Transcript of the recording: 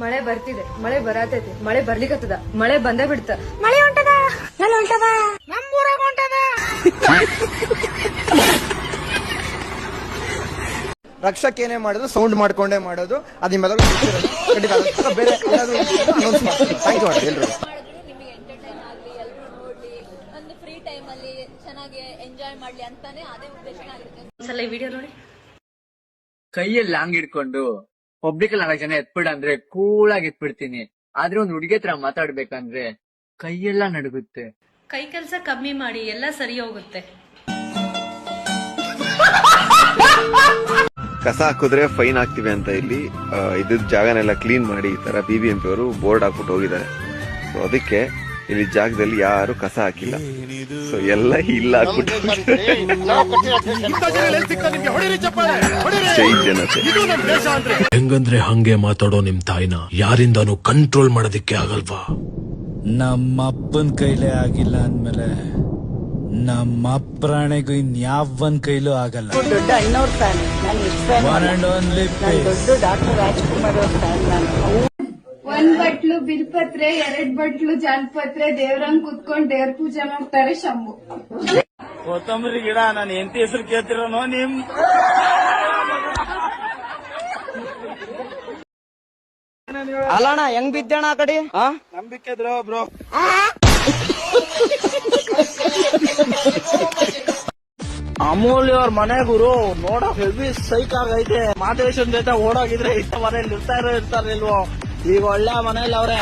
ಮಳೆ ಬರ್ತಿದೆ, ಮಳೆ ಬರತೈತಿ, ಮಳೆ ಬರ್ಲಿಕ್ಕತ್ತದ, ಮಳೆ ಬಂದೇ ಬಿಡ್ತ, ಮಳೆ ಹೊಂಟದ, ನಮ್ಮೂರಾಗ ಹೊಂಟದ. ರಕ್ಷಕ್ ಏನೇ ಮಾಡಿದ್ರು ಸೌಂಡ್ ಮಾಡ್ಕೊಂಡೇ ಮಾಡೋದು, ಅದು ನಿಮ್ಮೆಲ್ಲರೂ ಬೇರೆ ಏನಾದ್ರು ಅನೌನ್ಸ್ ಮಾಡ್ತಾರೆ. ಥ್ಯಾಂಕ್ ಯು ಎಲ್ರು. ನಿಮಗೆ ಎಂಟರ್ಟೈನ್ ಆಗಲಿ, ಎಲ್ಲರೂ ನೋಡ್ಲಿ, ಒಂದು ಫ್ರೀ ಟೈಮ್ ಅಲ್ಲಿ ಚೆನ್ನಾಗಿ ಎಂಜಾಯ್ ಮಾಡ್ಲಿ ಅಂತಾನೆ ಅದೇ ಉದ್ದೇಶ ಆಗಿರುತ್ತೆ. ಒಂದ್ಸಲ ಈ ವಿಡಿಯೋ ನೋಡಿ. ಕೈಯಲ್ಲಿ ಲಾಂಗ್ ಇಟ್ಕೊಂಡು ಪಬ್ಲಿಕ್ ಅಲ್ಲಿ 4 ಜನ ಎತ್ಬಿಡ ಅಂದ್ರೆ ಕೂಲ್ ಆಗಿ ಎತ್ಬಿಡ್ತೀನಿ. ಆದ್ರೆ ಒಂದ್ ಹುಡುಗಿ ಹತ್ರ ಮಾತಾಡ್ಬೇಕಂದ್ರೆ ಕೈಯೆಲ್ಲ ನಡುಗುತ್ತೆ. ಕೈ ಕೆಲಸ ಕಮ್ಮಿ ಮಾಡಿ, ಎಲ್ಲ ಸರಿ ಹೋಗುತ್ತೆ. ಕಸ ಹಾಕಿದ್ರೆ ಫೈನ್ ಹಾಕ್ತಿವಿ ಅಂತ ಇಲ್ಲಿ ಇದ್ದ ಜಾಗನೆಲ್ಲ ಕ್ಲೀನ್ ಮಾಡಿ ಈ ತರ BBMP ಅವರು ಬೋರ್ಡ್ ಹಾಕ್ಬಿಟ್ಟು ಹೋಗಿದ್ದಾರೆ. ಸೊ ಅದಕ್ಕೆ ಇಲ್ಲಿ ಜಾಗದಲ್ಲಿ ಯಾರು ಕಸ ಹಾಕಿಲ್ಲ. ಸೊ ಎಲ್ಲ ಇಲ್ಲ ಜನತೆ ಹೆಂಗಂದ್ರೆ ಹಂಗೆ ಮಾತಾಡೋ ನಿಮ್ ತಾಯಿನ ಯಾರಿಂದಾನು ಕಂಟ್ರೋಲ್ ಮಾಡೋದಿಕ್ಕೆ ಆಗಲ್ವಾ? ನಮ್ಮ ಅಪ್ಪನ ಕೈಲೇ ಆಗಿಲ್ಲ ಅಂದ್ಮೇಲೆ ನಮ್ಮ ಪ್ರಾಣಿಗೂ ಇನ್ಯಾವನ್ ಕೈಲೂ ಆಗಲ್ಲ. ದೊಡ್ಡ ಅಣ್ಣವ್ರ ಫ್ಯಾನ್, ನಾನು ದೊಡ್ಡ ಡಾಕ್ಟರ್ ರಾಜ್ಕುಮಾರ್ ಅವ್ರ ಫ್ಯಾನ್ ನಾನು. 1 ಬಟ್ಲು ಬಿಲ್ಪತ್ರೆ, 2 ಬಟ್ಲು ಜಾಲ್ಪತ್ರೆ, ದೇವ್ರಂಗ್ ಕುತ್ಕೊಂಡ್ ದೇವ್ರ ಪೂಜೆ ಮಾಡ್ತಾರೆ ಶಂಭು. ಕೊತ್ತಂಬರಿ ಗಿಡ ನಾನು ಎಂತ ಹೆಸರು ಕೇಳ್ತಿರೋನೋ ನಿಮ್ ಅಲ್ಲಣ್ಣ ಹೆಂಗ್ ಬಿದ್ದಣ್ಣ ಆ ಕಡೆ ನಂಬಿಕೆ ಬ್ರೋ. ಅಮೂಲ್ಯ ಅವ್ರ ಮನೆ ಗುರು ನೋಡೋ ಹೆವಿ ಸೈಕ್ ಆಗೈತೆ. ಮಾದೇಶನ್ ಜೊತೆ ಓಡೋಗಿದ್ರೆ ಇಂಥ ಮನೇಲಿ ಇರ್ತಾರೋ ಇರ್ತಾರಿಲ್ವೋ, ಈಗ ಒಳ್ಳೆ ಮನೇಲಿ ಅವ್ರೆ.